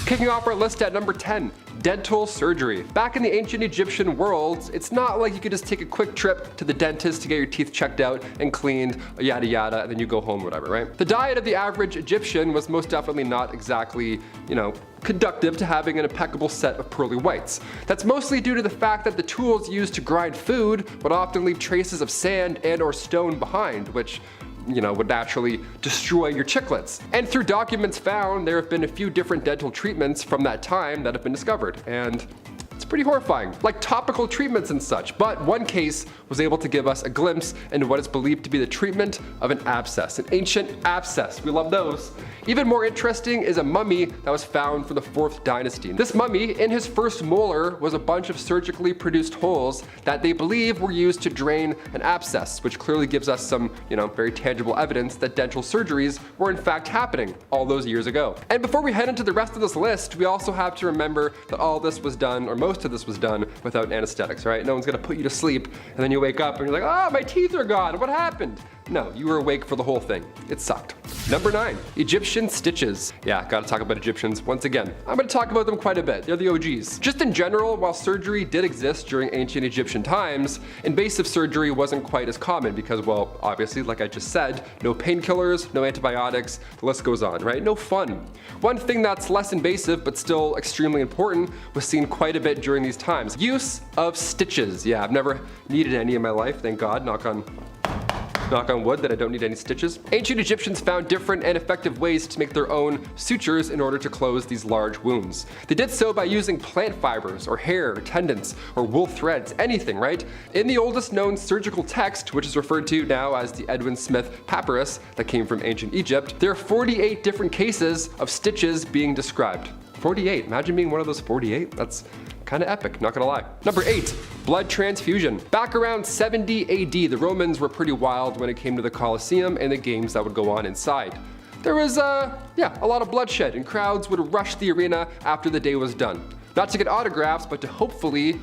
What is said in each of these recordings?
Kicking off our list at number 10, dental surgery. Back in the ancient Egyptian world, it's not like you could just take a quick trip to the dentist to get your teeth checked out and cleaned, yada yada, and then you go home, whatever, right? The diet of the average Egyptian was most definitely not exactly, conductive to having an impeccable set of pearly whites. That's mostly due to the fact that the tools used to grind food would often leave traces of sand and or stone behind, which would naturally destroy your chiclets. And through documents found, there have been a few different dental treatments from that time that have been discovered, and it's pretty horrifying, like topical treatments and such. But one case was able to give us a glimpse into what is believed to be the treatment of an abscess, an ancient abscess. We love those. Even more interesting is a mummy that was found from the 4th dynasty. This mummy, in his first molar, was a bunch of surgically produced holes that they believe were used to drain an abscess, which clearly gives us some, very tangible evidence that dental surgeries were in fact happening all those years ago. And before we head into the rest of this list, we also have to remember that all this was done, or most of this was done, without anesthetics, right? No one's gonna put you to sleep and then you wake up and you're like, oh, my teeth are gone, what happened? No, you were awake for the whole thing. It sucked. Number 9, Egyptian stitches. Yeah, gotta talk about Egyptians once again. I'm gonna talk about them quite a bit. They're the OGs. Just in general, while surgery did exist during ancient Egyptian times, invasive surgery wasn't quite as common because, well, obviously, like I just said, no painkillers, no antibiotics, the list goes on, right? No fun. One thing that's less invasive but still extremely important was seen quite a bit during these times. Use of stitches. Yeah, I've never needed any in my life, thank God, knock on wood that I don't need any stitches. Ancient Egyptians found different and effective ways to make their own sutures in order to close these large wounds. They did so by using plant fibers or hair, or tendons, or wool threads, anything, right? In the oldest known surgical text, which is referred to now as the Edwin Smith Papyrus that came from ancient Egypt, there are 48 different cases of stitches being described. 48, imagine being one of those 48. That's kind of epic, not gonna lie. Number 8, blood transfusion. Back around 70 AD, the Romans were pretty wild when it came to the Colosseum and the games that would go on inside. There was, a lot of bloodshed, and crowds would rush the arena after the day was done. Not to get autographs, but to hopefully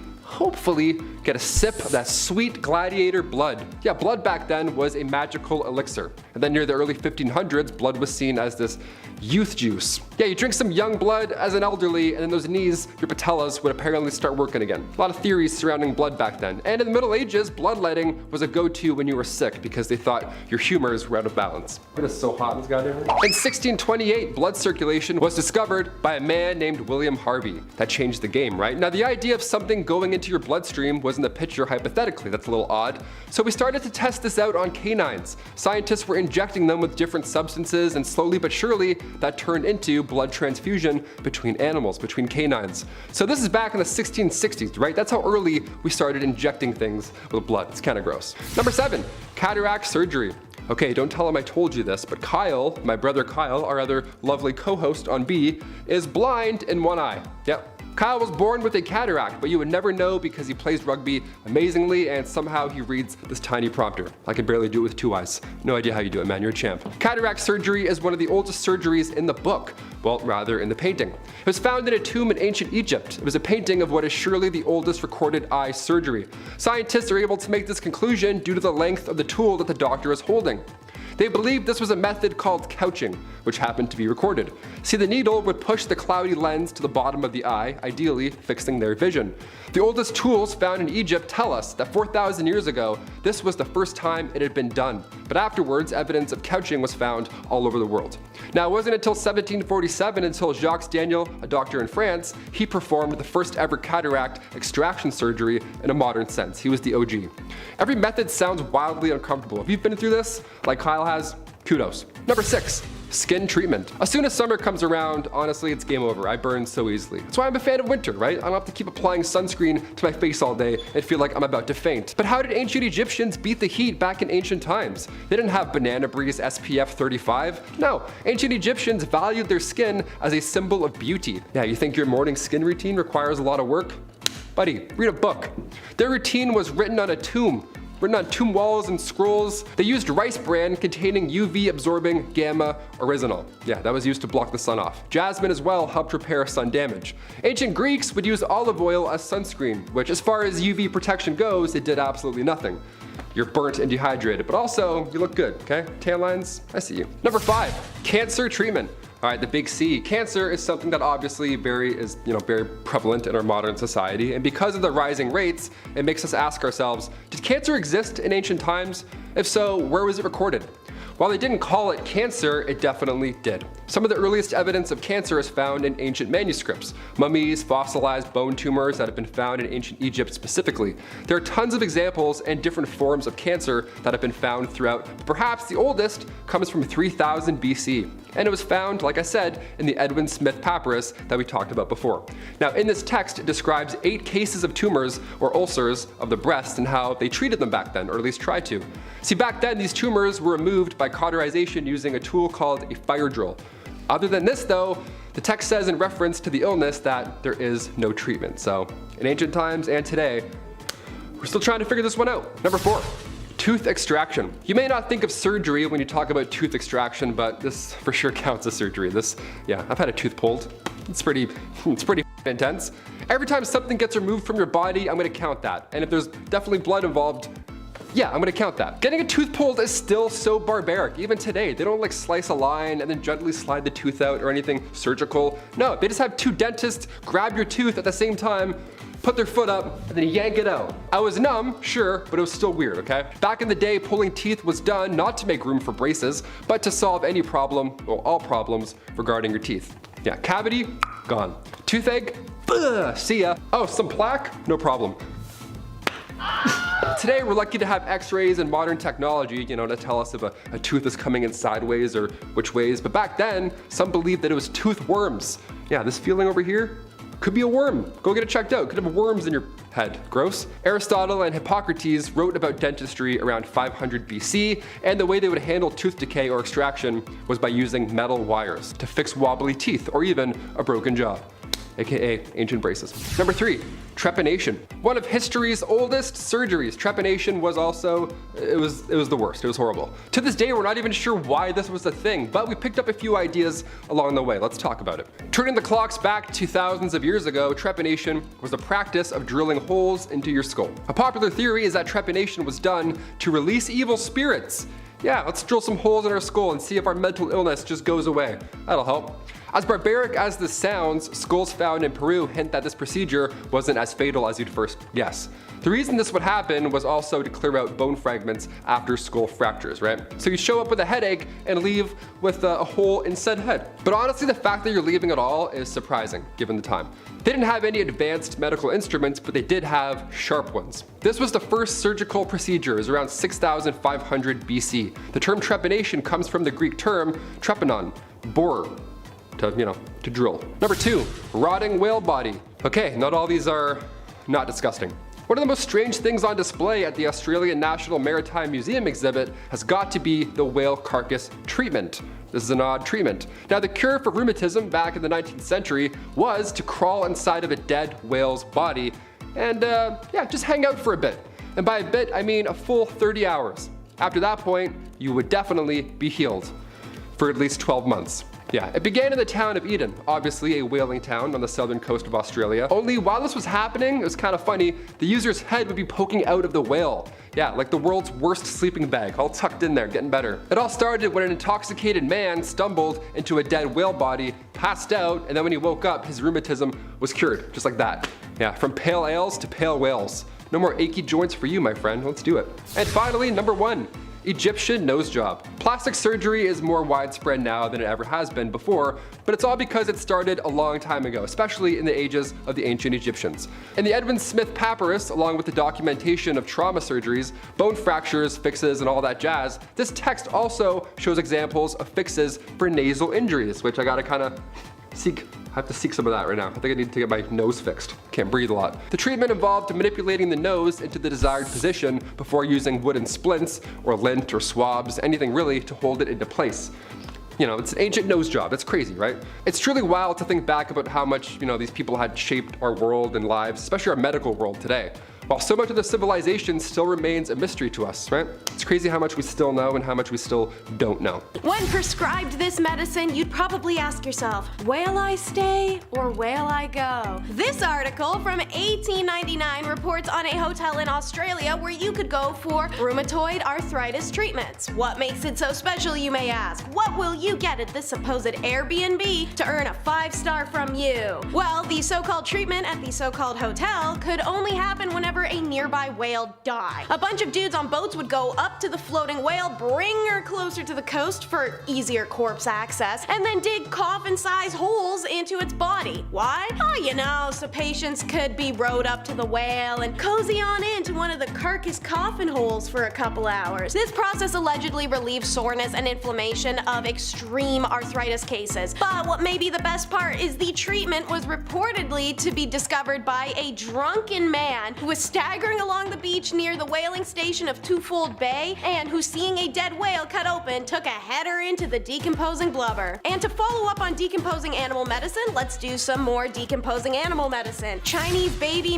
get a sip of that sweet gladiator blood. Yeah, blood back then was a magical elixir. And then near the early 1500s, blood was seen as this youth juice. Yeah, you drink some young blood as an elderly, and then those knees, your patellas, would apparently start working again. A lot of theories surrounding blood back then. And in the Middle Ages, bloodletting was a go-to when you were sick because they thought your humors were out of balance. It is so hot in this goddamn room. In 1628, blood circulation was discovered by a man named William Harvey. That changed the game, right? Now, the idea of something going into your bloodstream was in the picture hypothetically. That's a little odd. So we started to test this out on canines. Scientists were injecting them with different substances, and slowly but surely, that turned into blood transfusion between animals, between canines. So this is back in the 1660s, right? That's how early we started injecting things with blood. It's kind of gross. Number 7, cataract surgery. Okay, don't tell him I told you this, but Kyle, my brother Kyle, our other lovely co-host on B, is blind in one eye. Yep. Kyle was born with a cataract, but you would never know because he plays rugby amazingly and somehow he reads this tiny prompter. I can barely do it with 2 eyes. No idea how you do it, man, you're a champ. Cataract surgery is one of the oldest surgeries in the book. Well, rather in the painting. It was found in a tomb in ancient Egypt. It was a painting of what is surely the oldest recorded eye surgery. Scientists are able to make this conclusion due to the length of the tool that the doctor is holding. They believed this was a method called couching, which happened to be recorded. See, the needle would push the cloudy lens to the bottom of the eye, ideally fixing their vision. The oldest tools found in Egypt tell us that 4,000 years ago, this was the first time it had been done. But afterwards, evidence of couching was found all over the world. Now, it wasn't until 1747 until Jacques Daniel, a doctor in France, he performed the first ever cataract extraction surgery in a modern sense. He was the OG. Every method sounds wildly uncomfortable. If you've been through this, like Kyle has, kudos. Number 6, skin treatment. As soon as summer comes around, honestly, it's game over. I burn so easily. That's why I'm a fan of winter, right? I don't have to keep applying sunscreen to my face all day and feel like I'm about to faint. But how did ancient Egyptians beat the heat back in ancient times? They didn't have Banana Breeze SPF 35. No, ancient Egyptians valued their skin as a symbol of beauty. Yeah, you think your morning skin routine requires a lot of work? Buddy, read a book. Their routine was written on tomb walls and scrolls. They used rice bran containing UV absorbing gamma oryzanol. Yeah, that was used to block the sun off. Jasmine as well helped repair sun damage. Ancient Greeks would use olive oil as sunscreen, which as far as UV protection goes, it did absolutely nothing. You're burnt and dehydrated, but also you look good, okay? Tan lines, I see you. Number 5, cancer treatment. All right, the big C. Cancer is something that obviously is very prevalent in our modern society, and because of the rising rates, it makes us ask ourselves, did cancer exist in ancient times? If so, where was it recorded? While they didn't call it cancer, it definitely did. Some of the earliest evidence of cancer is found in ancient manuscripts, mummies, fossilized bone tumors that have been found in ancient Egypt specifically. There are tons of examples and different forms of cancer that have been found throughout, but perhaps the oldest comes from 3000 BC. And it was found, like I said, in the Edwin Smith papyrus that we talked about before. Now, in this text, it describes 8 cases of tumors or ulcers of the breast and how they treated them back then, or at least tried to. See, back then, these tumors were removed by cauterization using a tool called a fire drill. Other than this, though, the text says in reference to the illness that there is no treatment. So, in ancient times and today, we're still trying to figure this one out. Number 4. Tooth extraction. You may not think of surgery when you talk about tooth extraction, but this for sure counts as surgery. I've had a tooth pulled. It's pretty intense. Every time something gets removed from your body, I'm gonna count that. And if there's definitely blood involved, yeah, I'm gonna count that. Getting a tooth pulled is still so barbaric. Even today, they don't like slice a line and then gently slide the tooth out or anything surgical. No, they just have 2 dentists grab your tooth at the same time, put their foot up, and then yank it out. I was numb, sure, but it was still weird, okay? Back in the day, pulling teeth was done not to make room for braces, but to solve any problem, or all problems, regarding your teeth. Yeah, cavity, gone. Toothache, see ya. Oh, some plaque? No problem. Today, we're lucky to have x-rays and modern technology, to tell us if a tooth is coming in sideways or which ways, but back then, some believed that it was tooth worms. Yeah, this feeling over here, could be a worm. Go get it checked out. Could have worms in your head. Gross. Aristotle and Hippocrates wrote about dentistry around 500 BC, and the way they would handle tooth decay or extraction was by using metal wires to fix wobbly teeth or even a broken jaw, aka ancient braces. Number 3, trepanation. One of history's oldest surgeries. Trepanation was also, it was the worst. It was horrible. To this day, we're not even sure why this was a thing, but we picked up a few ideas along the way. Let's talk about it. Turning the clocks back to thousands of years ago, trepanation was the practice of drilling holes into your skull. A popular theory is that trepanation was done to release evil spirits. Yeah, let's drill some holes in our skull and see if our mental illness just goes away. That'll help. As barbaric as this sounds, skulls found in Peru hint that this procedure wasn't as fatal as you'd first guess. The reason this would happen was also to clear out bone fragments after skull fractures, right? So you show up with a headache and leave with a hole in said head. But honestly, the fact that you're leaving at all is surprising, given the time. They didn't have any advanced medical instruments, but they did have sharp ones. This was the first surgical procedure, it was around 6500 BC. The term trepanation comes from the Greek term trepanon, borer, to drill. Number 2, rotting whale body. Okay, not all these are not disgusting. One of the most strange things on display at the Australian National Maritime Museum exhibit has got to be the whale carcass treatment. This is an odd treatment. Now, the cure for rheumatism back in the 19th century was to crawl inside of a dead whale's body and just hang out for a bit. And by a bit, I mean a full 30 hours. After that point, you would definitely be healed for at least 12 months. Yeah, it began in the town of Eden, obviously a whaling town on the southern coast of Australia. Only while this was happening, it was kind of funny, the user's head would be poking out of the whale. Yeah, like the world's worst sleeping bag, all tucked in there, getting better. It all started when an intoxicated man stumbled into a dead whale body, passed out, and then when he woke up, his rheumatism was cured, just like that. Yeah, from pale ales to pale whales. No more achy joints for you, my friend, let's do it. And finally, number 1. Egyptian nose job. Plastic surgery is more widespread now than it ever has been before, but it's all because it started a long time ago, especially in the ages of the ancient Egyptians. In the Edwin Smith papyrus, along with the documentation of trauma surgeries, bone fractures, fixes, and all that jazz, this text also shows examples of fixes for nasal injuries, which I gotta kinda I have to seek some of that right now. I think I need to get my nose fixed. Can't breathe a lot. The treatment involved manipulating the nose into the desired position before using wooden splints or lint or swabs, anything really to hold it into place. It's an ancient nose job. That's crazy, right? It's truly wild to think back about how much, these people had shaped our world and lives, especially our medical world today. while so much of the civilization still remains a mystery to us, right? It's crazy how much we still know and how much we still don't know. When prescribed this medicine, you'd probably ask yourself, will I stay or will I go? This article from 1899 reports on a hotel in Australia where you could go for rheumatoid arthritis treatments. What makes it so special, you may ask? What will you get at this supposed Airbnb to earn a 5-star from you? Well, the so-called treatment at the so-called hotel could only happen whenever a nearby whale died. A bunch of dudes on boats would go up to the floating whale, bring her closer to the coast for easier corpse access, and then dig coffin-sized holes into its body. Why? Oh, you know, so patients could be rowed up to the whale and cozy on into one of the carcass coffin holes for a couple hours. This process allegedly relieves soreness and inflammation of extreme arthritis cases. But what may be the best part is the treatment was reportedly to be discovered by a drunken man who was staggering along the beach near the whaling station of Twofold Bay and who, seeing a dead whale cut open, took a header into the decomposing blubber. And to follow up on decomposing animal medicine, let's do some more decomposing animal medicine. Chinese baby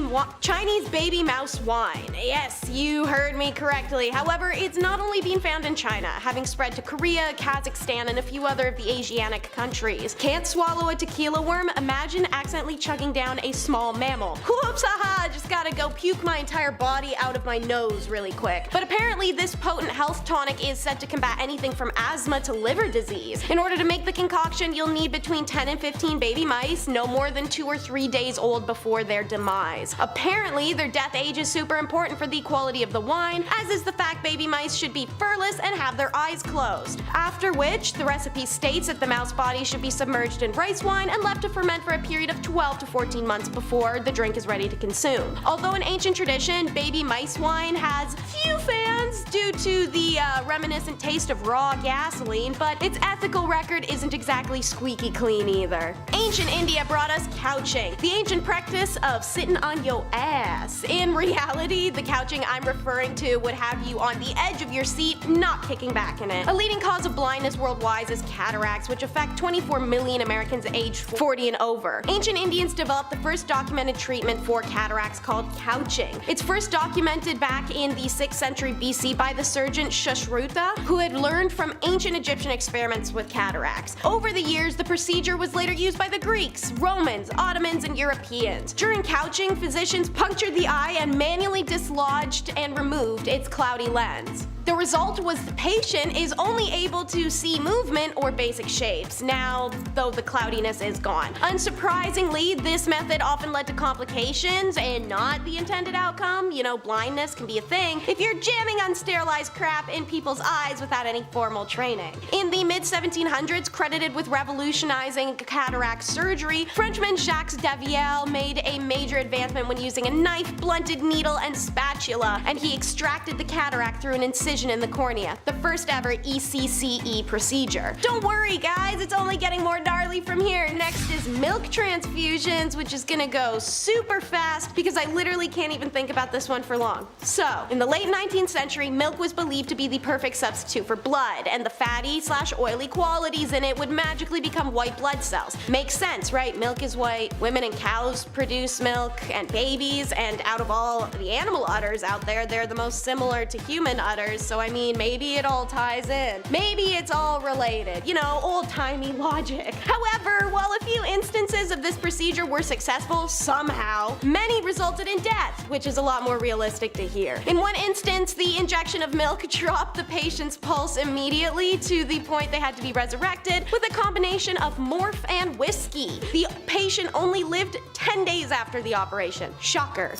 mouse wine. Yes, you heard me correctly. However, it's not only being found in China, having spread to Korea, Kazakhstan, and a few other of the Asiatic countries. Can't swallow a tequila worm? Imagine accidentally chugging down a small mammal. Whoops, haha, just gotta go puke my entire body out of my nose really quick. But apparently this potent health tonic is said to combat anything from asthma to liver disease. In order to make the concoction, you'll need between 10 and 15 baby mice, no more than 2 or 3 days old before their demise. Apparently, their death age is super important for the quality of the wine, as is the fact baby mice should be furless and have their eyes closed. After which, the recipe states that the mouse body should be submerged in rice wine and left to ferment for a period of 12 to 14 months before the drink is ready to consume. Although in ancient tradition, baby mice wine has few fans due to the reminiscent taste of raw gasoline, but its ethical record isn't exactly squeaky clean either. Ancient India brought us couching, the ancient practice of sitting on your ass. In reality, the couching I'm referring to would have you on the edge of your seat, not kicking back in it. A leading cause of blindness worldwide is cataracts, which affect 24 million Americans aged 40 and over. Ancient Indians developed the first documented treatment for cataracts called couching. It's first documented back in the 6th century BC by the surgeon Sushruta, who had learned from ancient Egyptian experiments with cataracts. Over the years, the procedure was later used by the Greeks, Romans, Ottomans, and Europeans. During couching, physicians punctured the eye and manually dislodged and removed its cloudy lens. The result was the patient is only able to see movement or basic shapes, now though the cloudiness is gone. Unsurprisingly, this method often led to complications and not the intended outcome. You know, blindness can be a thing if you're jamming unsterilized crap in people's eyes without any formal training. In the mid-1700s, credited with revolutionizing cataract surgery, Frenchman Jacques Daviel made a major advancement when using a knife, blunted needle, and spatula, and he extracted the cataract through an incision in the cornea, the first ever ECCE procedure. Don't worry guys, it's only getting more gnarly from here. Next is milk transfusions, which is gonna go super fast because I literally can't even think about this one for long. So, in the late 19th century, milk was believed to be the perfect substitute for blood, and the fatty/oily qualities in it would magically become white blood cells. Makes sense, right? Milk is white, women and cows produce milk, and babies, and out of all the animal udders out there, they're the most similar to human udders, so I mean, maybe it all ties in. Maybe it's all related. You know, old-timey logic. However, while a few instances of this procedure were successful somehow, many resulted in death, which is a lot more realistic to hear. In one instance, the injection of milk dropped the patient's pulse immediately to the point they had to be resurrected with a combination of morph and whiskey. The patient only lived 10 days after the operation. Shocker.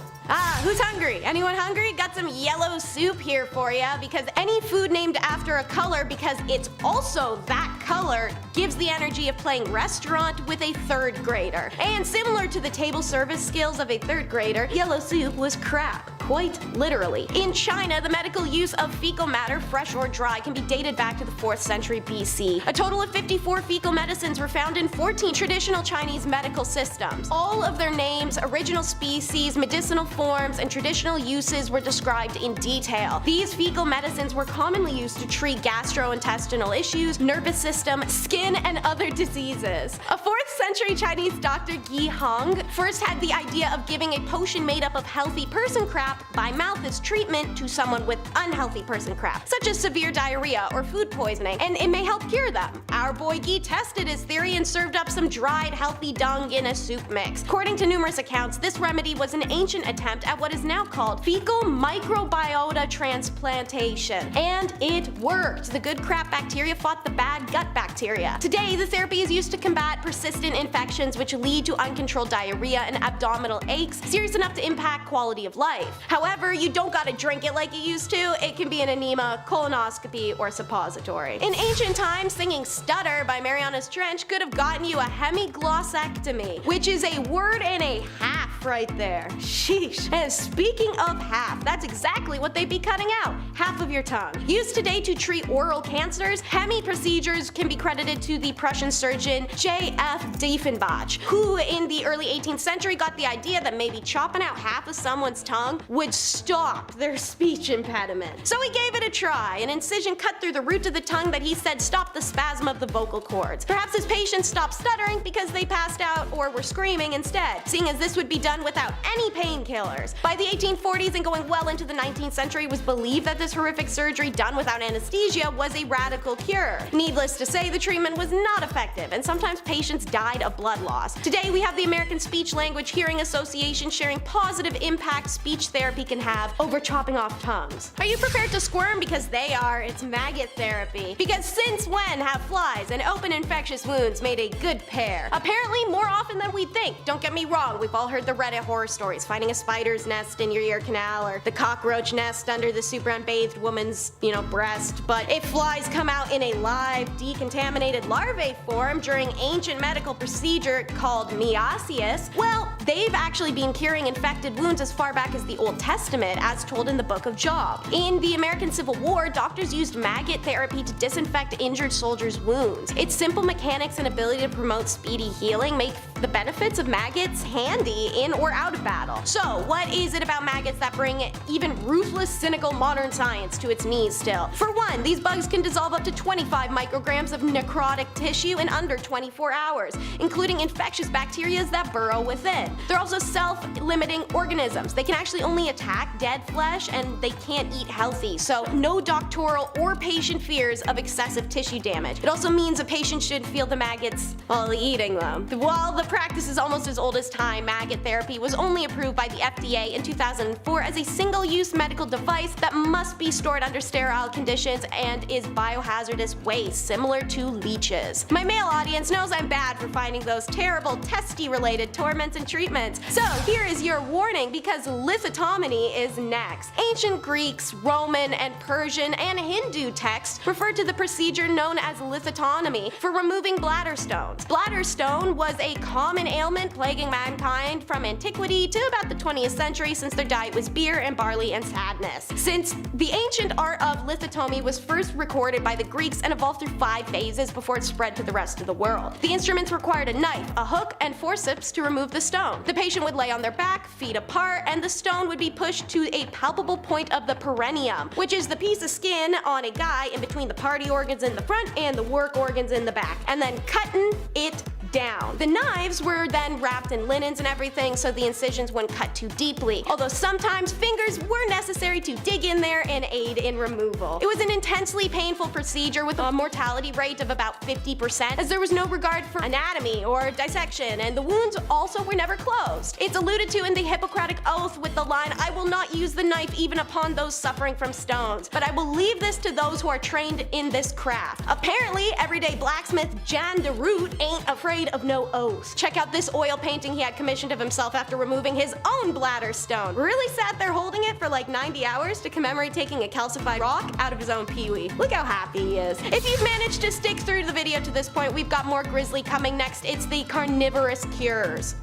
Who's hungry? Anyone hungry? Got some yellow soup here for ya, because any food named after a color because it's also that color gives the energy of playing restaurant with a 3rd grader. And similar to the table service skills of a 3rd grader, yellow soup was crap. Quite literally. In China, the medical use of fecal matter, fresh or dry, can be dated back to the 4th century BC. A total of 54 fecal medicines were found in 14 traditional Chinese medical systems. All of their names, original species, medicinal forms, and traditional uses were described in detail. These fecal medicines were commonly used to treat gastrointestinal issues, nervous system system, skin, and other diseases. A 4th century Chinese doctor Yi Hong first had the idea of giving a potion made up of healthy person crap by mouth as treatment to someone with unhealthy person crap, such as severe diarrhea or food poisoning, and it may help cure them. Our boy Yi tested his theory and served up some dried healthy dung in a soup mix. According to numerous accounts, this remedy was an ancient attempt at what is now called fecal microbiota transplantation. And it worked. The good crap bacteria fought the bad gut bacteria. Today, the therapy is used to combat persistent infections which lead to uncontrolled diarrhea and abdominal aches, serious enough to impact quality of life. However, you don't gotta drink it like you used to. It can be an enema, colonoscopy, or suppository. In ancient times, singing Stutter by Marianas Trench could have gotten you a hemiglossectomy, which is a word and a half right there. Sheesh. And speaking of half, that's exactly what they'd be cutting out. Half of your tongue. Used today to treat oral cancers, hemi procedures can be credited to the Prussian surgeon J.F. Diefenbach, who in the early 18th century got the idea that maybe chopping out half of someone's tongue would stop their speech impediment. So he gave it a try. An incision cut through the root of the tongue that he said stopped the spasm of the vocal cords. Perhaps his patients stopped stuttering because they passed out or were screaming instead, seeing as this would be done without any painkillers. By the 1840s and going well into the 19th century, it was believed that this horrific surgery done without anesthesia was a radical cure. Needless to say, the treatment was not effective, and sometimes patients died of blood loss. Today, we have the American Speech Language Hearing Association sharing positive impact speech therapy can have over chopping off tongues. Are you prepared to squirm? Because they are. It's maggot therapy. Because since when have flies and open infectious wounds made a good pair? Apparently more often than we think. Don't get me wrong, we've all heard the Reddit horror stories, finding a spider's nest in your ear canal or the cockroach nest under the super unbathed woman's, breast. But if flies come out in a live, decontaminated larvae form during ancient medical procedure called miraculous, well, they've actually been curing infected wounds as far back as the Old Testament, as told in the Book of Job. In the American Civil War, doctors used maggot therapy to disinfect injured soldiers' wounds. Its simple mechanics and ability to promote speedy healing make the benefits of maggots handy in or out of battle. So, what is it about maggots that bring even ruthless, cynical modern science to its knees still? For one, these bugs can dissolve up to 25 micrograms of necrotic tissue in under 24 hours, including infectious bacteria that burrow within. They're also self-limiting organisms. They can actually only attack dead flesh, and they can't eat healthy, so no doctoral or patient fears of excessive tissue damage. It also means a patient should feel the maggots while eating them. While the practice is almost as old as time, maggot therapy was only approved by the FDA in 2004 as a single-use medical device that must be stored under sterile conditions and is biohazardous waste, similar to leeches. My male audience knows I'm bad for finding those terrible testy-related torments and treatments, so here is your warning because lithotomy is next. Ancient Greeks, Roman, and Persian, and Hindu texts referred to the procedure known as lithotomy for removing bladder stones. Bladder stone was a common ailment plaguing mankind from antiquity to about the 20th century, since their diet was beer and barley and sadness. Since the ancient art of lithotomy was first recorded by the Greeks and evolved through 5 phases before it spread to the rest of the world. The instruments required a knife, a hook, and forceps to remove the stone. The patient would lay on their back, feet apart, and the stone would be pushed to a palpable point of the perineum, which is the piece of skin on a guy in between the party organs in the front and the work organs in the back, and then cutting it down. The knives were then wrapped in linens and everything so the incisions wouldn't cut too deeply, although sometimes fingers were necessary to dig in there and aid in removal. It was an intensely painful procedure with a mortality rate of about 50%, as there was no regard for anatomy or dissection, and the wounds also were never closed. It's alluded to in the Hippocratic Oath with the line, "I will not use the knife even upon those suffering from stones, but I will leave this to those who are trained in this craft." Apparently, everyday blacksmith Jan de Root ain't afraid of no oath. Check out this oil painting he had commissioned of himself after removing his own bladder stone. Really sat there holding it for like 90 hours to commemorate taking a calcified rock out of his own peewee. Look how happy he is. If you've managed to stick through the video to this point, we've got more grisly coming next. It's the carnivorous cures.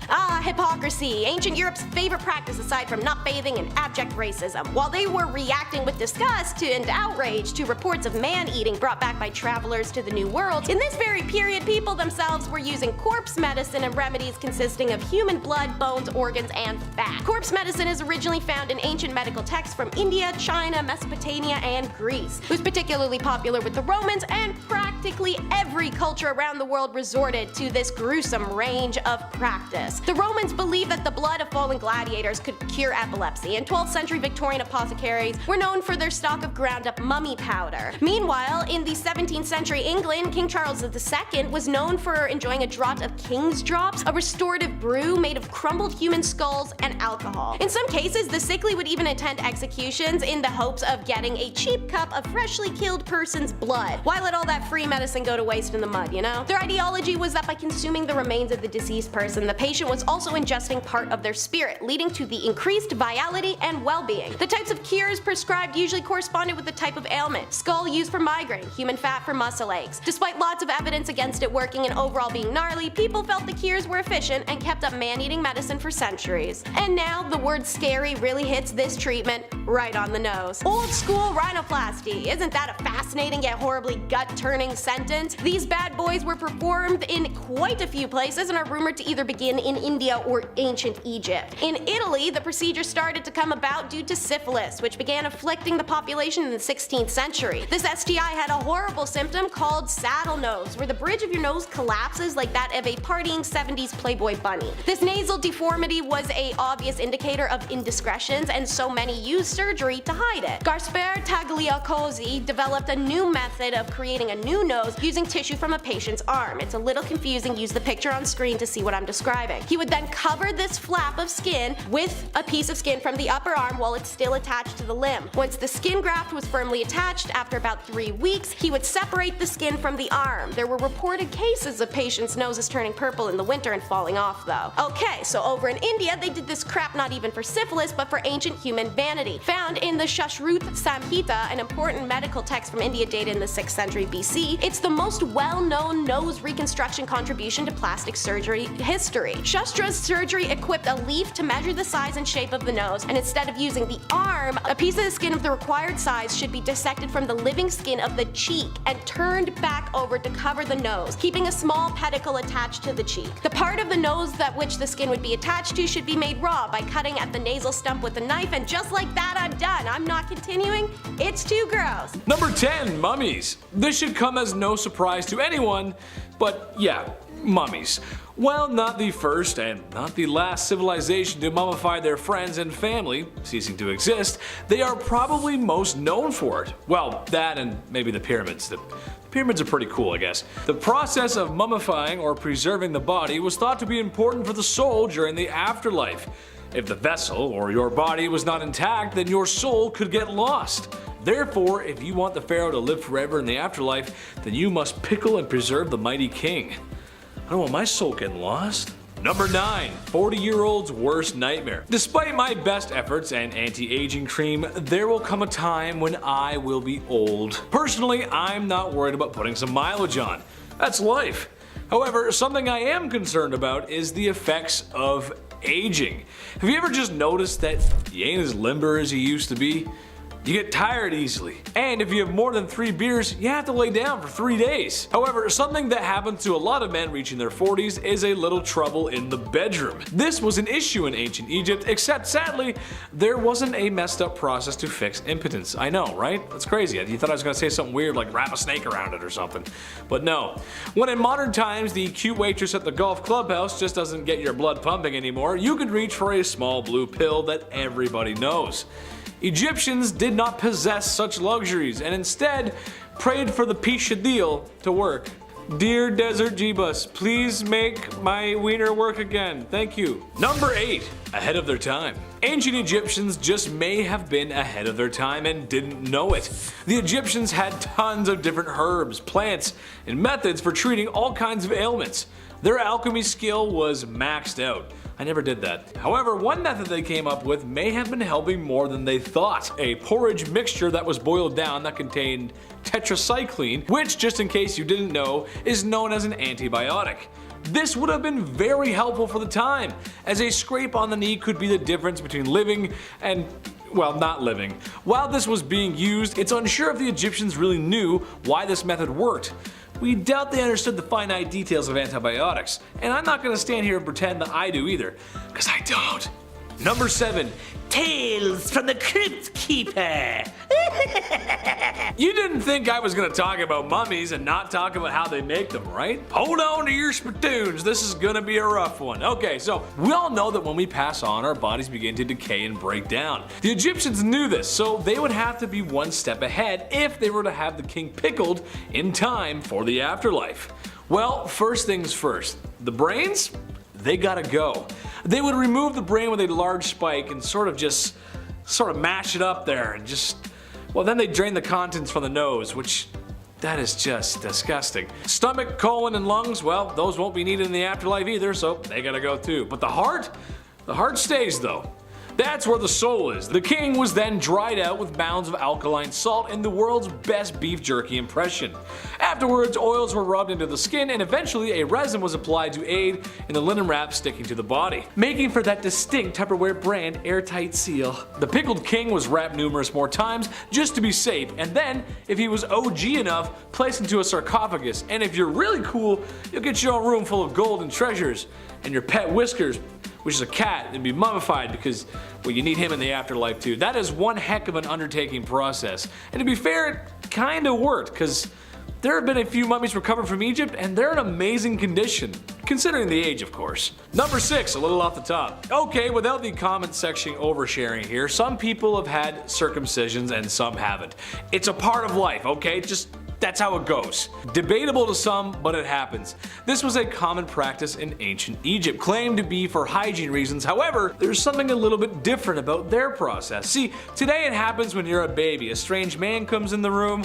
Hypocrisy, ancient Europe's favorite practice aside from nut bathing and abject racism. While they were reacting with disgust and outrage to reports of man-eating brought back by travelers to the New World, in this very period, people themselves were using using corpse medicine and remedies consisting of human blood, bones, organs, and fat. Corpse medicine is originally found in ancient medical texts from India, China, Mesopotamia, and Greece. It was particularly popular with the Romans, and practically every culture around the world resorted to this gruesome range of practice. The Romans believed that the blood of fallen gladiators could cure epilepsy, and 12th century Victorian apothecaries were known for their stock of ground up mummy powder. Meanwhile, in the 17th century England, King Charles II was known for enjoying a draught of King's Drops, a restorative brew made of crumbled human skulls and alcohol. In some cases, the sickly would even attend executions in the hopes of getting a cheap cup of freshly killed person's blood. Why let all that free medicine go to waste in the mud, you know? Their ideology was that by consuming the remains of the deceased person, the patient was also ingesting part of their spirit, leading to the increased vitality and well-being. The types of cures prescribed usually corresponded with the type of ailment. Skull used for migraine, human fat for muscle aches. Despite lots of evidence against it working and overall being gnarly, people felt the cures were efficient and kept up man-eating medicine for centuries. And now, the word scary really hits this treatment right on the nose. Old school rhinoplasty. Isn't that a fascinating yet horribly gut-turning sentence? These bad boys were performed in quite a few places and are rumored to either begin in India or ancient Egypt. In Italy, the procedure started to come about due to syphilis, which began afflicting the population in the 16th century. This STI had a horrible symptom called saddle nose, where the bridge of your nose collapses like that of a partying 70s Playboy bunny. This nasal deformity was an obvious indicator of indiscretions, and so many used surgery to hide it. Gaspare Tagliacozzi developed a new method of creating a new nose using tissue from a patient's arm. It's a little confusing, use the picture on screen to see what I'm describing. He would then cover this flap of skin with a piece of skin from the upper arm while it's still attached to the limb. Once the skin graft was firmly attached, after about 3 weeks, he would separate the skin from the arm. There were reported cases of patients' noses turning purple in the winter and falling off though. Okay, so over in India, they did this crap not even for syphilis, but for ancient human vanity. Found in the Shashruth Samhita, an important medical text from India dated in the 6th century BC, it's the most well-known nose reconstruction contribution to plastic surgery history. Shastra's surgery equipped a leaf to measure the size and shape of the nose, and instead of using the arm, a piece of the skin of the required size should be dissected from the living skin of the cheek and turned back over to cover the nose, keeping a small pedicle attached to the cheek. The part of the nose that which the skin would be attached to should be made raw by cutting at the nasal stump with a knife, and just like that, I'm done. I'm not continuing. It's too gross. Number 10. Mummies. This should come as no surprise to anyone, but yeah, mummies. While not the first and not the last civilization to mummify their friends and family, ceasing to exist, they are probably most known for it. Well, that and maybe the pyramids. The pyramids are pretty cool, I guess. The process of mummifying or preserving the body was thought to be important for the soul during the afterlife. If the vessel or your body was not intact, then your soul could get lost. Therefore, if you want the pharaoh to live forever in the afterlife, then you must pickle and preserve the mighty king. I don't want my soul getting lost. Number 9. 40-year-old's worst nightmare. Despite my best efforts and anti-aging cream, there will come a time when I will be old. Personally, I'm not worried about putting some mileage on. That's life. However, something I am concerned about is the effects of aging. Have you ever just noticed that you ain't as limber as you used to be? You get tired easily. And if you have more than 3 beers, you have to lay down for 3 days. However, something that happens to a lot of men reaching their 40s is a little trouble in the bedroom. This was an issue in ancient Egypt, except sadly, there wasn't a messed up process to fix impotence. I know, right? That's crazy. You thought I was gonna say something weird like wrap a snake around it or something. But no. When in modern times the cute waitress at the golf clubhouse just doesn't get your blood pumping anymore, you could reach for a small blue pill that everybody knows. Egyptians did not possess such luxuries and instead prayed for the Pishadil to work. Dear Desert Jeebus, please make my wiener work again. Thank you. Number 8. Ahead of their time. Ancient Egyptians just may have been ahead of their time and didn't know it. The Egyptians had tons of different herbs, plants, and methods for treating all kinds of ailments. Their alchemy skill was maxed out. I never did that. However, one method they came up with may have been helping more than they thought. A porridge mixture that was boiled down that contained tetracycline, which, just in case you didn't know, is known as an antibiotic. This would have been very helpful for the time, as a scrape on the knee could be the difference between living and, well, not living. While this was being used, it's unsure if the Egyptians really knew why this method worked. we doubt they understood the finite details of antibiotics. And I'm not going to stand here and pretend that I do either, because I don't. Number 7. Tales from the Crypt Keeper. You didn't think I was going to talk about mummies and not talk about how they make them, right? Hold on to your spittoons, this is going to be a rough one. Okay, so we all know that when we pass on, our bodies begin to decay and break down. The Egyptians knew this, so they would have to be one step ahead if they were to have the king pickled in time for the afterlife. Well, first things first, the brains? They gotta go. They would remove the brain with a large spike and sort of mash it up there and well, then they drain the contents from the nose, which that is just disgusting. Stomach, colon, and lungs, well, those won't be needed in the afterlife either, so they gotta go too. But the heart stays though. That's where the soul is. The king was then dried out with mounds of alkaline salt in the world's best beef jerky impression. Afterwards, oils were rubbed into the skin and eventually a resin was applied to aid in the linen wrap sticking to the body, making for that distinct Tupperware brand airtight seal. The pickled king was wrapped numerous more times just to be safe, and then, if he was OG enough, placed into a sarcophagus, and if you're really cool, you'll get your own room full of gold and treasures, and your pet Whiskers, which is a cat, and be mummified because, well, you need him in the afterlife too. That is one heck of an undertaking process. And to be fair, it kinda worked, because there have been a few mummies recovered from Egypt, and they're in amazing condition, considering the age, of course. Number 6, a little off the top. Okay, without the comment section oversharing here, some people have had circumcisions and some haven't. It's a part of life, okay? That's how it goes. Debatable to some, but it happens. This was a common practice in ancient Egypt, claimed to be for hygiene reasons. However, there's something a little bit different about their process. See, today it happens when you're a baby. A strange man comes in the room,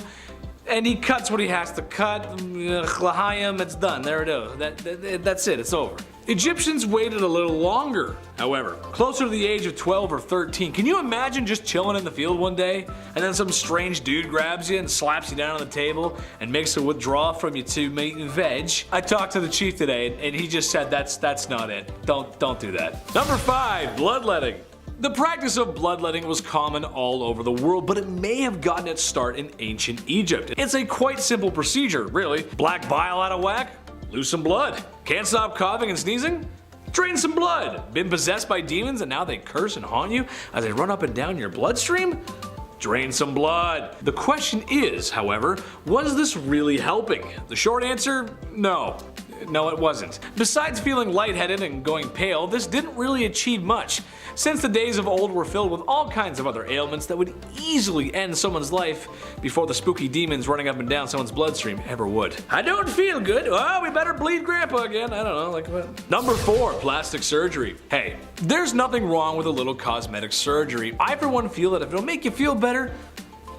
and he cuts what he has to cut. L'chaim, it's done. There it is. That's it. It's over. Egyptians waited a little longer, however, closer to the age of 12 or 13. Can you imagine just chilling in the field one day, and then some strange dude grabs you and slaps you down on the table and makes a withdrawal from you to meat and veg? I talked to the chief today, and he just said that's not it. Don't do that. Number 5, bloodletting. The practice of bloodletting was common all over the world, but it may have gotten its start in ancient Egypt. It's a quite simple procedure, really. Black bile out of whack? Lose some blood. Can't stop coughing and sneezing? Drain some blood. Been possessed by demons and now they curse and haunt you as they run up and down your bloodstream? Drain some blood. The question is, however, was this really helping? The short answer, no. No, it wasn't. Besides feeling lightheaded and going pale, this didn't really achieve much, since the days of old were filled with all kinds of other ailments that would easily end someone's life before the spooky demons running up and down someone's bloodstream ever would. I don't feel good. Oh, we better bleed Grandpa again. I don't know, like what? Number 4, plastic surgery. Hey, there's nothing wrong with a little cosmetic surgery. I for one feel that if it'll make you feel better,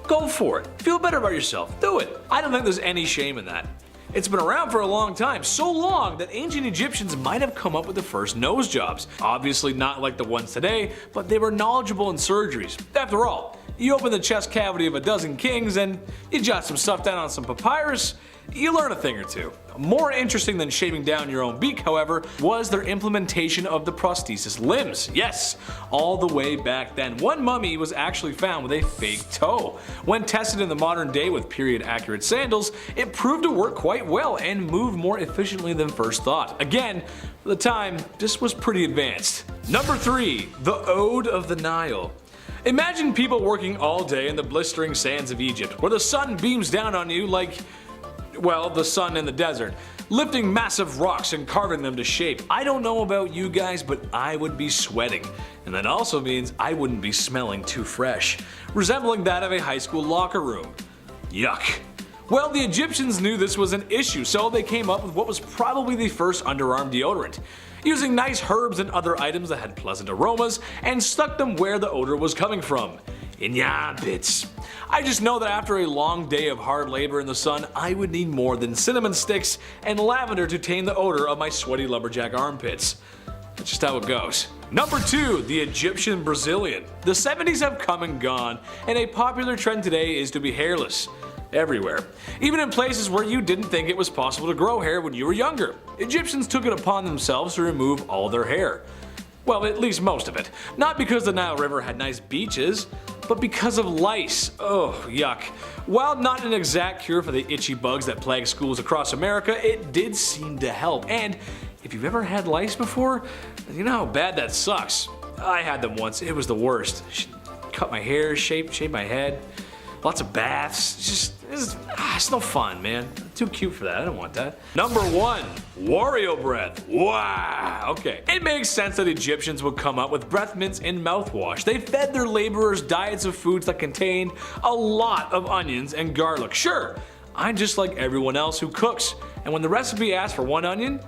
go for it. Feel better about yourself. Do it. I don't think there's any shame in that. It's been around for a long time, so long that ancient Egyptians might have come up with the first nose jobs. Obviously not like the ones today, but they were knowledgeable in surgeries. After all, you open the chest cavity of a dozen kings and you jot some stuff down on some papyrus, you learn a thing or two. More interesting than shaving down your own beak, however, was their implementation of the prosthesis limbs. Yes, all the way back then. One mummy was actually found with a fake toe. When tested in the modern day with period-accurate sandals, it proved to work quite well and moved more efficiently than first thought. Again, for the time, this was pretty advanced. Number 3, the Ode of the Nile. Imagine people working all day in the blistering sands of Egypt, where the sun beams down on you like, well, the sun in the desert, lifting massive rocks and carving them to shape. I don't know about you guys, but I would be sweating. And that also means I wouldn't be smelling too fresh, resembling that of a high school locker room. Yuck. Well, the Egyptians knew this was an issue, so they came up with what was probably the first underarm deodorant, using nice herbs and other items that had pleasant aromas, and stuck them where the odor was coming from. In your armpits. I just know that after a long day of hard labor in the sun, I would need more than cinnamon sticks and lavender to tame the odor of my sweaty lumberjack armpits. That's just how it goes. Number 2, the Egyptian Brazilian. The 70s have come and gone, and a popular trend today is to be hairless. Everywhere. Even in places where you didn't think it was possible to grow hair when you were younger. Egyptians took it upon themselves to remove all their hair. Well, at least most of it. Not because the Nile River had nice beaches, but because of lice. Oh, yuck. While not an exact cure for the itchy bugs that plague schools across America, it did seem to help. And if you've ever had lice before, you know how bad that sucks. I had them once. It was the worst. Cut my hair, shave my head. Lots of baths. It's no fun, man. Too cute for that. I don't want that. Number 1, Wario breath. Wow. Okay. It makes sense that Egyptians would come up with breath mints in mouthwash. They fed their laborers diets of foods that contained a lot of onions and garlic. Sure, I'm just like everyone else who cooks. And when the recipe asks for 1 onion,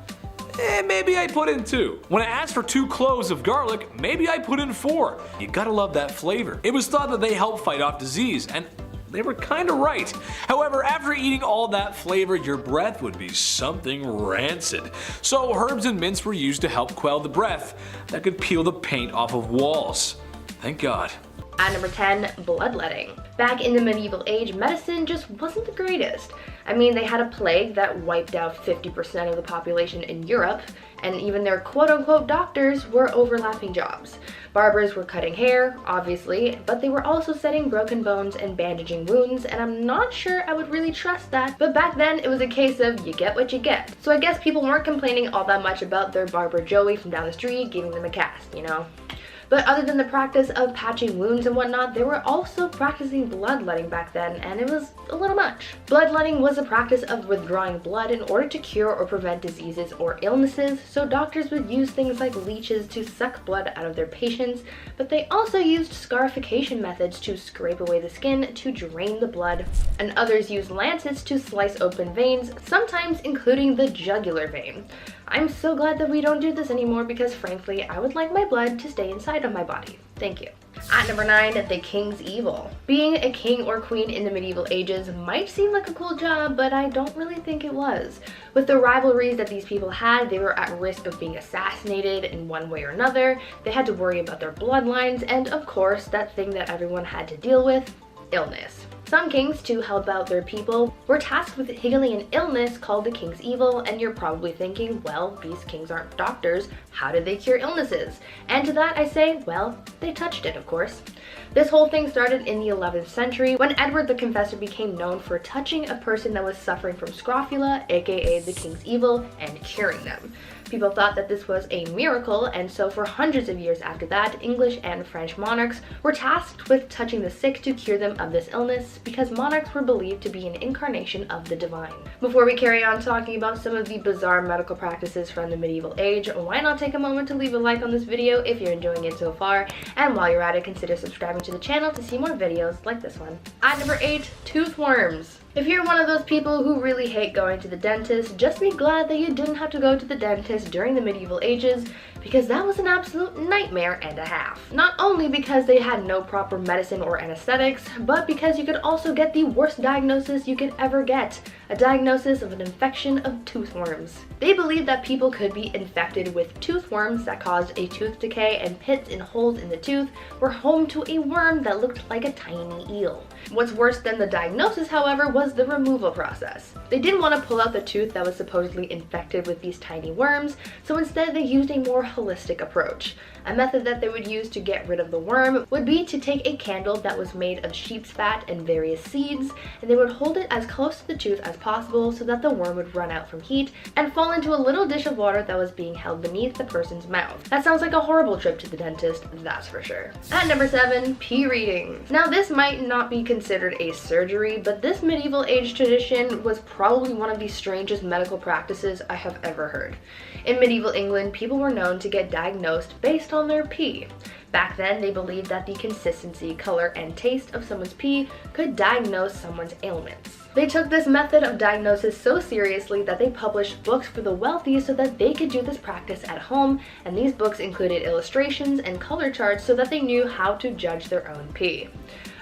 maybe I put in 2. When I asked for 2 cloves of garlic, maybe I put in 4. You gotta love that flavor. It was thought that they help fight off disease, and they were kinda right. However, after eating all that flavor, your breath would be something rancid. So herbs and mints were used to help quell the breath that could peel the paint off of walls. Thank God. At number 10, bloodletting. Back in the medieval age, medicine just wasn't the greatest. I mean, they had a plague that wiped out 50% of the population in Europe, and even their quote-unquote doctors were overlapping jobs. Barbers were cutting hair, obviously, but they were also setting broken bones and bandaging wounds, and I'm not sure I would really trust that. But back then, it was a case of you get what you get. So I guess people weren't complaining all that much about their barber Joey from down the street giving them a cast, you know? But other than the practice of patching wounds and whatnot, they were also practicing bloodletting back then, and it was a little much. Bloodletting was a practice of withdrawing blood in order to cure or prevent diseases or illnesses, so doctors would use things like leeches to suck blood out of their patients, but they also used scarification methods to scrape away the skin to drain the blood, and others used lancets to slice open veins, sometimes including the jugular vein. I'm so glad that we don't do this anymore because frankly, I would like my blood to stay inside of my body. Thank you. At number 9, the King's Evil. Being a king or queen in the medieval ages might seem like a cool job, but I don't really think it was. With the rivalries that these people had, they were at risk of being assassinated in one way or another. They had to worry about their bloodlines, and of course, that thing that everyone had to deal with, illness. Some kings, to help out their people, were tasked with healing an illness called the King's Evil, and you're probably thinking, well, these kings aren't doctors, how did they cure illnesses? And to that I say, well, they touched it, of course. This whole thing started in the 11th century when Edward the Confessor became known for touching a person that was suffering from scrofula, aka the King's Evil, and curing them. People thought that this was a miracle, and so for hundreds of years after that, English and French monarchs were tasked with touching the sick to cure them of this illness because monarchs were believed to be an incarnation of the divine. Before we carry on talking about some of the bizarre medical practices from the medieval age, why not take a moment to leave a like on this video if you're enjoying it so far, and while you're at it, consider subscribing to the channel to see more videos like this one. At number 8, tooth worms. If you're one of those people who really hate going to the dentist, just be glad that you didn't have to go to the dentist during the medieval ages, because that was an absolute nightmare and a half. Not only because they had no proper medicine or anesthetics, but because you could also get the worst diagnosis you could ever get, a diagnosis of an infection of tooth worms. They believed that people could be infected with tooth worms that caused a tooth decay, and pits and holes in the tooth were home to a worm that looked like a tiny eel. What's worse than the diagnosis, however, was the removal process. They didn't want to pull out the tooth that was supposedly infected with these tiny worms, so instead they used a more holistic approach. A method that they would use to get rid of the worm would be to take a candle that was made of sheep's fat and various seeds, and they would hold it as close to the tooth as possible so that the worm would run out from heat and fall into a little dish of water that was being held beneath the person's mouth. That sounds like a horrible trip to the dentist, that's for sure. At number 7, pee readings. Now this might not be considered a surgery, but this medieval age tradition was probably one of the strangest medical practices I have ever heard. In medieval England, people were known to get diagnosed based on their pee. Back then, they believed that the consistency, color, and taste of someone's pee could diagnose someone's ailments. They took this method of diagnosis so seriously that they published books for the wealthy so that they could do this practice at home, and these books included illustrations and color charts so that they knew how to judge their own pee.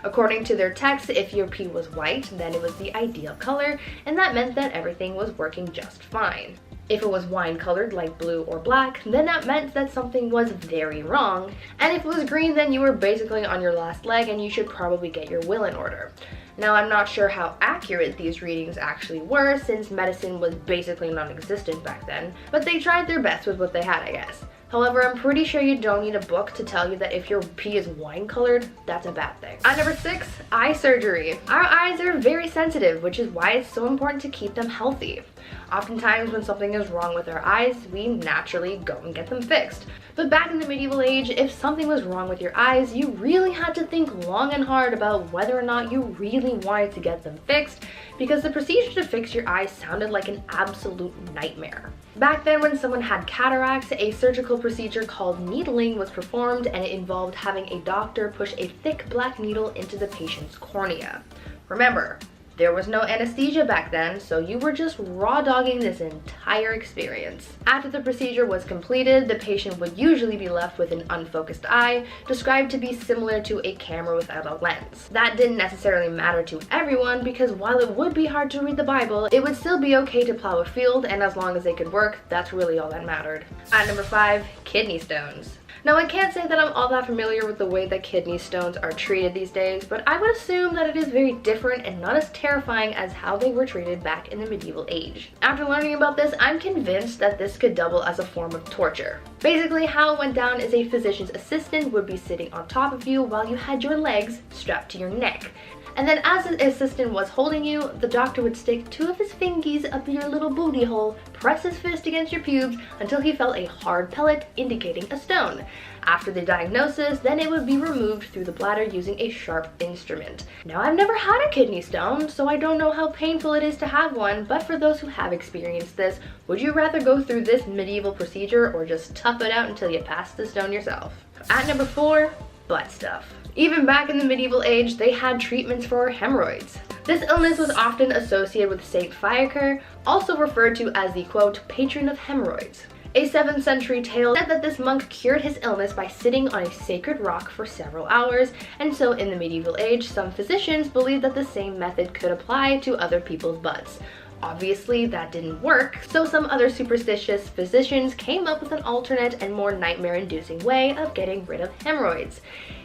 According to their texts, if your pee was white, then it was the ideal color, and that meant that everything was working just fine. If it was wine colored like blue or black, then that meant that something was very wrong. And if it was green, then you were basically on your last leg and you should probably get your will in order. Now, I'm not sure how accurate these readings actually were since medicine was basically non-existent back then, but they tried their best with what they had, I guess. However, I'm pretty sure you don't need a book to tell you that if your pee is wine colored, that's a bad thing. At number 6, eye surgery. Our eyes are very sensitive, which is why it's so important to keep them healthy. Oftentimes when something is wrong with our eyes, we naturally go and get them fixed. But back in the medieval age, if something was wrong with your eyes, you really had to think long and hard about whether or not you really wanted to get them fixed, because the procedure to fix your eyes sounded like an absolute nightmare. Back then, when someone had cataracts, a surgical procedure called needling was performed, and it involved having a doctor push a thick black needle into the patient's cornea. Remember, there was no anesthesia back then, so you were just raw dogging this entire experience. After the procedure was completed, the patient would usually be left with an unfocused eye, described to be similar to a camera without a lens. That didn't necessarily matter to everyone, because while it would be hard to read the Bible, it would still be okay to plow a field, and as long as they could work, that's really all that mattered. At number 5, kidney stones. Now, I can't say that I'm all that familiar with the way that kidney stones are treated these days, but I would assume that it is very different and not as terrifying as how they were treated back in the medieval age. After learning about this, I'm convinced that this could double as a form of torture. Basically, how it went down is a physician's assistant would be sitting on top of you while you had your legs strapped to your neck. And then as the assistant was holding you, the doctor would stick 2 of his fingies up your little booty hole, press his fist against your pubes until he felt a hard pellet indicating a stone. After the diagnosis, then it would be removed through the bladder using a sharp instrument. Now, I've never had a kidney stone, so I don't know how painful it is to have one, but for those who have experienced this, would you rather go through this medieval procedure or just tough it out until you pass the stone yourself? At number 4, butt stuff. Even back in the medieval age, they had treatments for hemorrhoids. This illness was often associated with Saint Fiaker, also referred to as the, quote, patron of hemorrhoids. A 7th century tale said that this monk cured his illness by sitting on a sacred rock for several hours, and so in the medieval age, some physicians believed that the same method could apply to other people's butts. Obviously, that didn't work, so some other superstitious physicians came up with an alternate and more nightmare-inducing way of getting rid of hemorrhoids.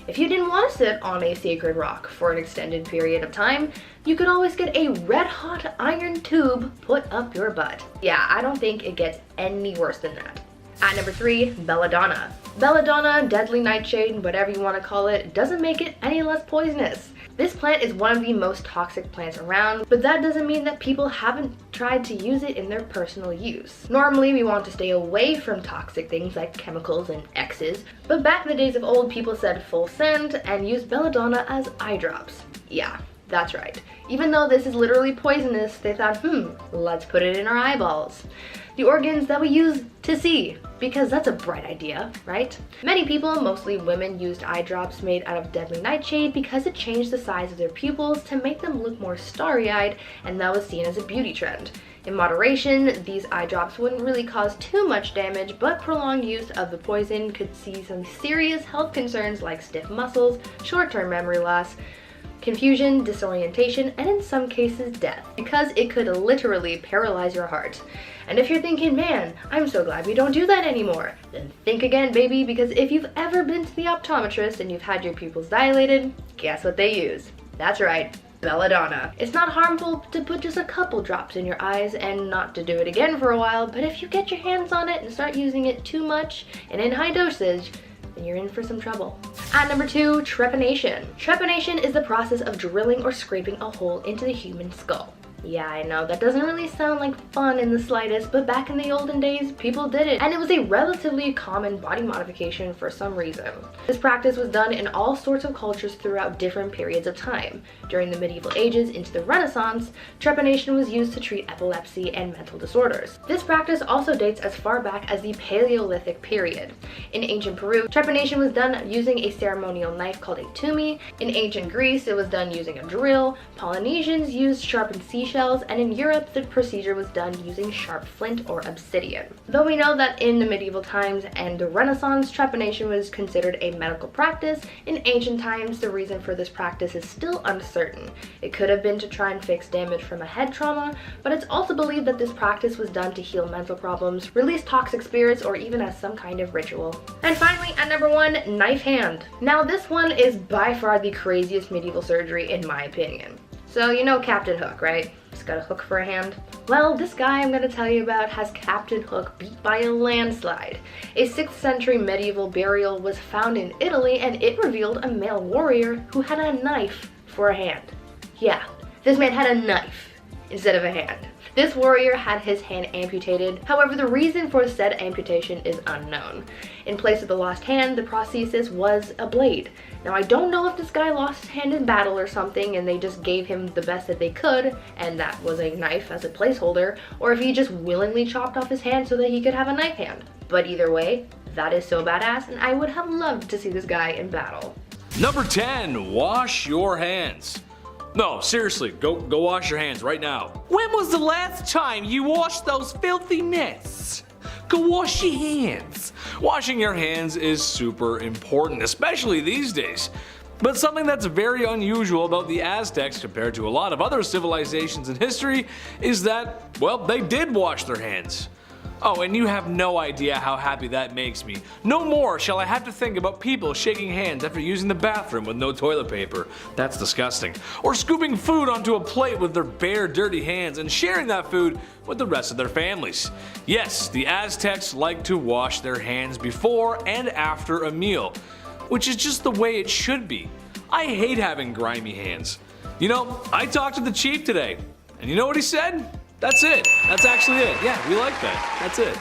If you didn't want to sit on a sacred rock for an extended period of time, you could always get a red-hot iron tube put up your butt. Yeah, I don't think it gets any worse than that. At number 3, belladonna. Belladonna, deadly nightshade, whatever you want to call it, doesn't make it any less poisonous. This plant is one of the most toxic plants around, but that doesn't mean that people haven't tried to use it in their personal use. Normally, we want to stay away from toxic things like chemicals and X's, but back in the days of old, people said full send and used belladonna as eye drops. Yeah, that's right. Even though this is literally poisonous, they thought, let's put it in our eyeballs. The organs that we use to see, because that's a bright idea, right? Many people, mostly women, used eye drops made out of deadly nightshade because it changed the size of their pupils to make them look more starry-eyed, and that was seen as a beauty trend. In moderation, these eye drops wouldn't really cause too much damage, but prolonged use of the poison could see some serious health concerns like stiff muscles, short-term memory loss, confusion, disorientation, and in some cases death, because it could literally paralyze your heart. And if you're thinking, man, I'm so glad we don't do that anymore, then think again, baby, because if you've ever been to the optometrist and you've had your pupils dilated, guess what they use? That's right, belladonna. It's not harmful to put just a couple drops in your eyes and not to do it again for a while, but if you get your hands on it and start using it too much and in high dosage, then you're in for some trouble. At number 2, trepanation. Trepanation is the process of drilling or scraping a hole into the human skull. Yeah, I know, that doesn't really sound like fun in the slightest, but back in the olden days, people did it, and it was a relatively common body modification for some reason. This practice was done in all sorts of cultures throughout different periods of time. During the medieval ages into the Renaissance, trepanation was used to treat epilepsy and mental disorders. This practice also dates as far back as the Paleolithic period. In ancient Peru, trepanation was done using a ceremonial knife called a tumi. In ancient Greece, it was done using a drill. Polynesians used sharpened seashells, and in Europe, the procedure was done using sharp flint or obsidian. Though we know that in the medieval times and the Renaissance, trepanation was considered a medical practice, in ancient times, the reason for this practice is still uncertain. It could have been to try and fix damage from a head trauma, but it's also believed that this practice was done to heal mental problems, release toxic spirits, or even as some kind of ritual. And finally, at number 1, knife hand. Now, this one is by far the craziest medieval surgery in my opinion. So you know Captain Hook, right? He's got a hook for a hand. Well, this guy I'm gonna tell you about has Captain Hook beat by a landslide. A 6th century medieval burial was found in Italy, and it revealed a male warrior who had a knife for a hand. Yeah, this man had a knife instead of a hand. This warrior had his hand amputated. However, the reason for said amputation is unknown. In place of the lost hand, the prosthesis was a blade. Now, I don't know if this guy lost his hand in battle or something and they just gave him the best that they could, and that was a knife as a placeholder, or if he just willingly chopped off his hand so that he could have a knife hand. But either way, that is so badass, and I would have loved to see this guy in battle. Number 10, wash your hands. No, seriously, go wash your hands right now. When was the last time you washed those filthy mitts? Go wash your hands. Washing your hands is super important, especially these days. But something that's very unusual about the Aztecs compared to a lot of other civilizations in history is that, well, they did wash their hands. Oh, and you have no idea how happy that makes me. No more shall I have to think about people shaking hands after using the bathroom with no toilet paper. That's disgusting. Or scooping food onto a plate with their bare, dirty hands and sharing that food with the rest of their families. Yes, the Aztecs like to wash their hands before and after a meal, which is just the way it should be. I hate having grimy hands. You know, I talked to the chief today, and you know what he said? That's it. That's actually it. Yeah, we like that. That's it.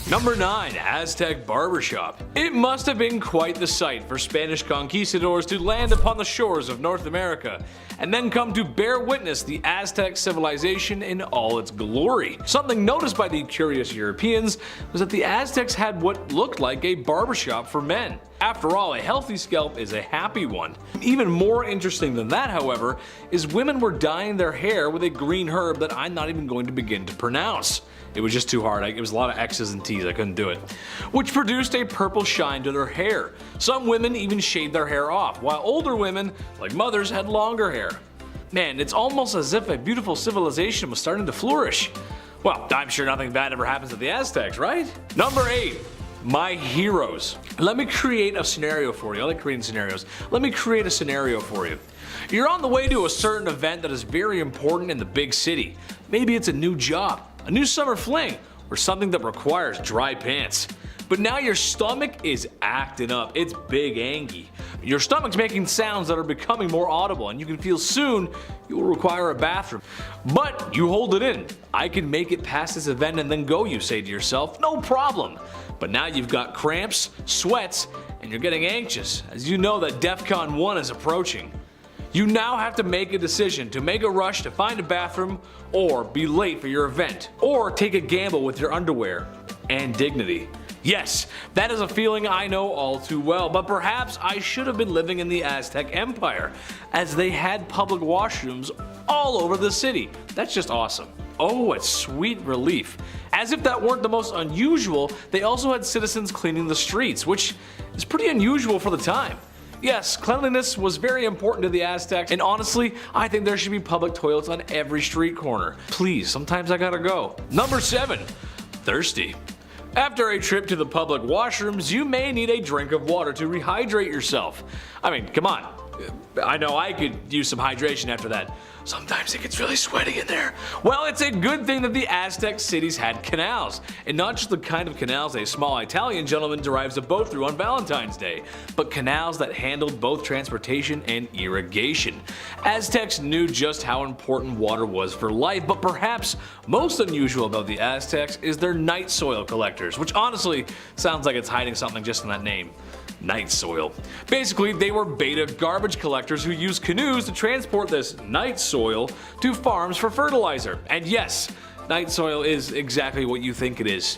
Number 9, Aztec barbershop. It must have been quite the sight for Spanish conquistadors to land upon the shores of North America and then come to bear witness the Aztec civilization in all its glory. Something noticed by the curious Europeans was that the Aztecs had what looked like a barbershop for men. After all, a healthy scalp is a happy one. Even more interesting than that, however, is women were dyeing their hair with a green herb that I'm not even going to begin to pronounce. It was just too hard. It was a lot of X's and T's. I couldn't do it. Which produced a purple shine to their hair. Some women even shaved their hair off, while older women, like mothers, had longer hair. Man, it's almost as if a beautiful civilization was starting to flourish. Well, I'm sure nothing bad ever happens to the Aztecs, right? Number 8. My heroes. Let me create a scenario for you. I like creating scenarios. Let me create a scenario for you. You're on the way to a certain event that is very important in the big city. Maybe it's a new job, a new summer fling, or something that requires dry pants. But now your stomach is acting up. It's big angy. Your stomach's making sounds that are becoming more audible, and you can feel soon you will require a bathroom. But you hold it in. I can make it past this event and then go, you say to yourself. No problem. But now you've got cramps, sweats, and you're getting anxious, as you know that DEFCON 1 is approaching. You now have to make a decision to make a rush to find a bathroom, or be late for your event, or take a gamble with your underwear and dignity. Yes, that is a feeling I know all too well, but perhaps I should have been living in the Aztec Empire, as they had public washrooms all over the city. That's just awesome. Oh, what sweet relief. As if that weren't the most unusual, they also had citizens cleaning the streets, which is pretty unusual for the time. Yes, cleanliness was very important to the Aztecs, and honestly, I think there should be public toilets on every street corner. Please, sometimes I gotta go. Number 7, thirsty. After a trip to the public washrooms, you may need a drink of water to rehydrate yourself. I mean, come on. I know I could use some hydration after that. Sometimes it gets really sweaty in there. Well, it's a good thing that the Aztec cities had canals, and not just the kind of canals a small Italian gentleman drives a boat through on Valentine's Day, but canals that handled both transportation and irrigation. Aztecs knew just how important water was for life, but perhaps most unusual about the Aztecs is their night soil collectors, which honestly sounds like it's hiding something just in that name. Night soil. Basically, they were beta garbage collectors who used canoes to transport this night soil to farms for fertilizer. And yes, night soil is exactly what you think it is.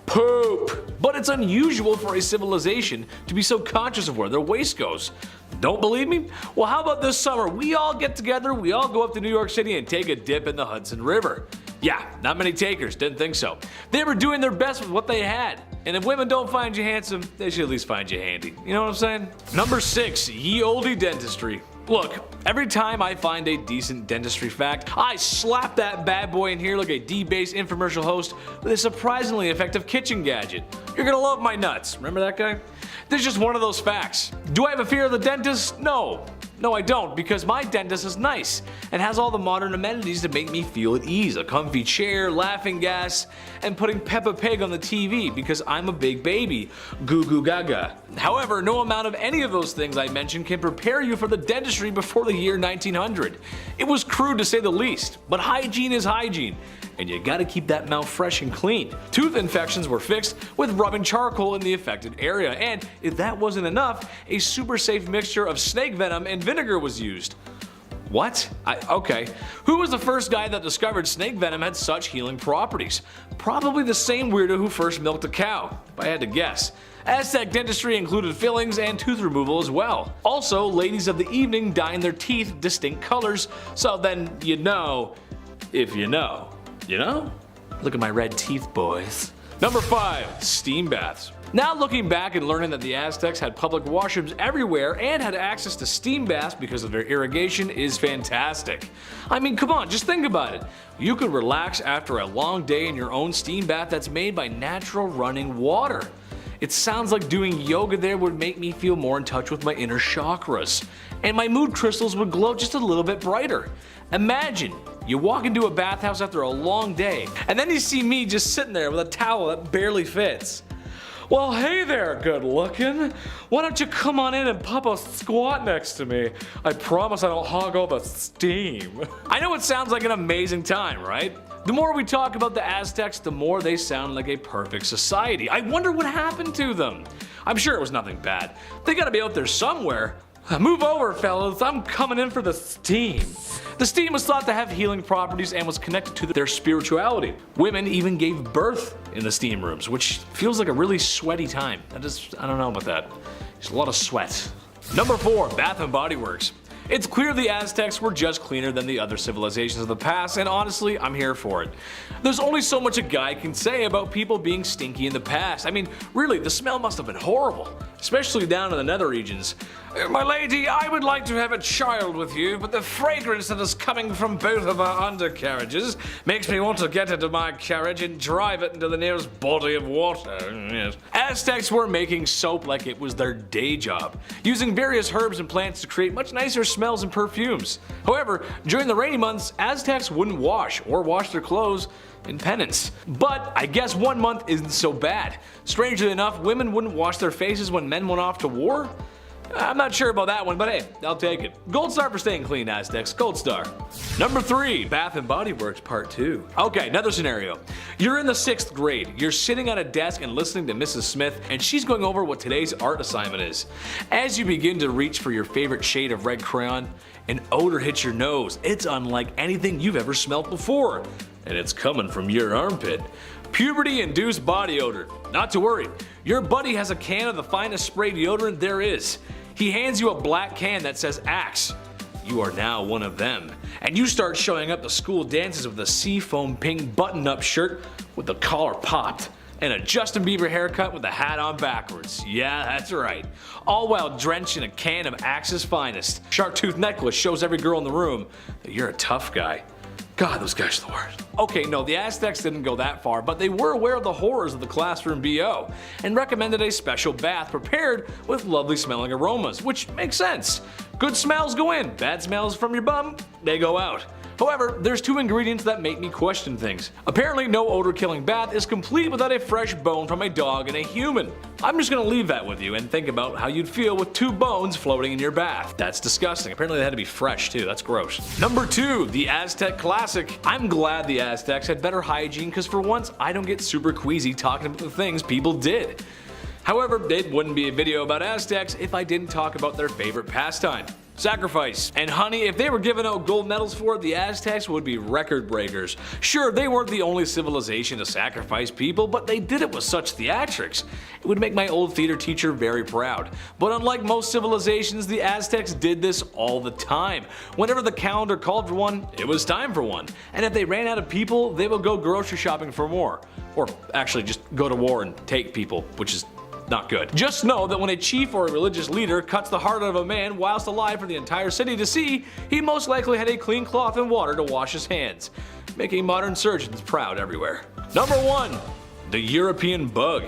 Poop! But it's unusual for a civilization to be so conscious of where their waste goes. Don't believe me? Well, how about this summer we all get together, we all go up to New York City and take a dip in the Hudson River. Yeah, not many takers, didn't think so. They were doing their best with what they had. And if women don't find you handsome, they should at least find you handy. You know what I'm saying? Number 6, ye olde dentistry. Look, every time I find a decent dentistry fact, I slap that bad boy in here like a D-based infomercial host with a surprisingly effective kitchen gadget. You're gonna love my nuts. Remember that guy? This is just one of those facts. Do I have a fear of the dentist? No. No, I don't, because my dentist is nice and has all the modern amenities to make me feel at ease. A comfy chair, laughing gas, and putting Peppa Pig on the TV because I'm a big baby. Goo goo gaga. However, no amount of any of those things I mentioned can prepare you for the dentistry before the year 1900. It was crude to say the least, but hygiene is hygiene, and you gotta keep that mouth fresh and clean. Tooth infections were fixed with rubbing charcoal in the affected area, and if that wasn't enough, a super safe mixture of snake venom and vinegar was used. What? Okay. Who was the first guy that discovered snake venom had such healing properties? Probably the same weirdo who first milked a cow, if I had to guess. Aztec dentistry included fillings and tooth removal as well. Also, ladies of the evening dyeing their teeth distinct colors, so then you know if you know. You know? Look at my red teeth, boys. Number 5. Steam baths. Now looking back and learning that the Aztecs had public washrooms everywhere and had access to steam baths because of their irrigation is fantastic. I mean, come on, just think about it. You could relax after a long day in your own steam bath that's made by natural running water. It sounds like doing yoga there would make me feel more in touch with my inner chakras, and my mood crystals would glow just a little bit brighter. Imagine you walk into a bathhouse after a long day, and then you see me just sitting there with a towel that barely fits. Well, hey there, good looking. Why don't you come on in and pop a squat next to me? I promise I don't hog all the steam. I know it sounds like an amazing time, right? The more we talk about the Aztecs, the more they sound like a perfect society. I wonder what happened to them. I'm sure it was nothing bad. They gotta be out there somewhere. Move over, fellas, I'm coming in for the steam. The steam was thought to have healing properties and was connected to their spirituality. Women even gave birth in the steam rooms, which feels like a really sweaty time. I don't know about that. There's a lot of sweat. Number 4, Bath and Body Works. It's clear the Aztecs were just cleaner than the other civilizations of the past, and honestly, I'm here for it. There's only so much a guy can say about people being stinky in the past. I mean, really, the smell must have been horrible, especially down in the nether regions. My lady, I would like to have a child with you, but the fragrance that is coming from both of our undercarriages makes me want to get into my carriage and drive it into the nearest body of water. Yes. Aztecs were making soap like it was their day job, using various herbs and plants to create much nicer smells and perfumes. However, during the rainy months, Aztecs wouldn't wash or wash their clothes in penance. But I guess 1 month isn't so bad. Strangely enough, women wouldn't wash their faces when men went off to war. I'm not sure about that one, but hey, I'll take it. Gold star for staying clean, Aztecs. Gold star. Number 3, Bath and Body Works Part 2. Okay, another scenario. You're in the 6th grade. You're sitting at a desk and listening to Mrs. Smith, and she's going over what today's art assignment is. As you begin to reach for your favorite shade of red crayon, an odor hits your nose. It's unlike anything you've ever smelled before, and it's coming from your armpit. Puberty-induced body odor. Not to worry, your buddy has a can of the finest spray deodorant there is. He hands you a black can that says Axe. You are now one of them, and you start showing up to school dances with a seafoam pink button-up shirt with the collar popped, and a Justin Bieber haircut with the hat on backwards. Yeah, that's right. All while drenched in a can of Axe's finest. Shark tooth necklace shows every girl in the room that you're a tough guy. God, those guys are the worst. Okay, no, the Aztecs didn't go that far, but they were aware of the horrors of the classroom BO and recommended a special bath prepared with lovely smelling aromas, which makes sense. Good smells go in, bad smells from your bum, they go out. However, there's 2 ingredients that make me question things. Apparently, no odor-killing bath is complete without a fresh bone from a dog and a human. I'm just gonna leave that with you and think about how you'd feel with 2 bones floating in your bath. That's disgusting. Apparently they had to be fresh too, that's gross. Number 2, the Aztec Classic. I'm glad the Aztecs had better hygiene because for once I don't get super queasy talking about the things people did. However, it wouldn't be a video about Aztecs if I didn't talk about their favorite pastime. Sacrifice. And honey, if they were giving out gold medals for it, the Aztecs would be record breakers. Sure, they weren't the only civilization to sacrifice people, but they did it with such theatrics. It would make my old theater teacher very proud. But unlike most civilizations, the Aztecs did this all the time. Whenever the calendar called for one, it was time for one. And if they ran out of people, they would go grocery shopping for more. Or actually just go to war and take people, which is not good. Just know that when a chief or a religious leader cuts the heart out of a man whilst alive for the entire city to see, he most likely had a clean cloth and water to wash his hands, making modern surgeons proud everywhere. Number 1, the European bug.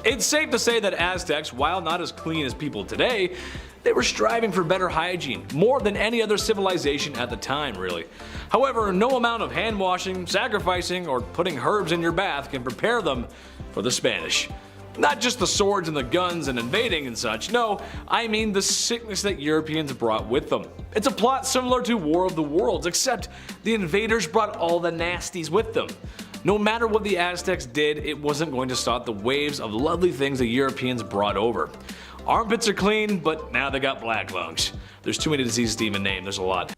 It's safe to say that Aztecs, while not as clean as people today, they were striving for better hygiene, more than any other civilization at the time, really. However, no amount of hand washing, sacrificing, or putting herbs in your bath can prepare them for the Spanish. Not just the swords and the guns and invading and such, no, I mean the sickness that Europeans brought with them. It's a plot similar to War of the Worlds, except the invaders brought all the nasties with them. No matter what the Aztecs did, it wasn't going to stop the waves of lovely things the Europeans brought over. Armpits are clean, but now they got black lungs. There's too many diseases to even name, there's a lot.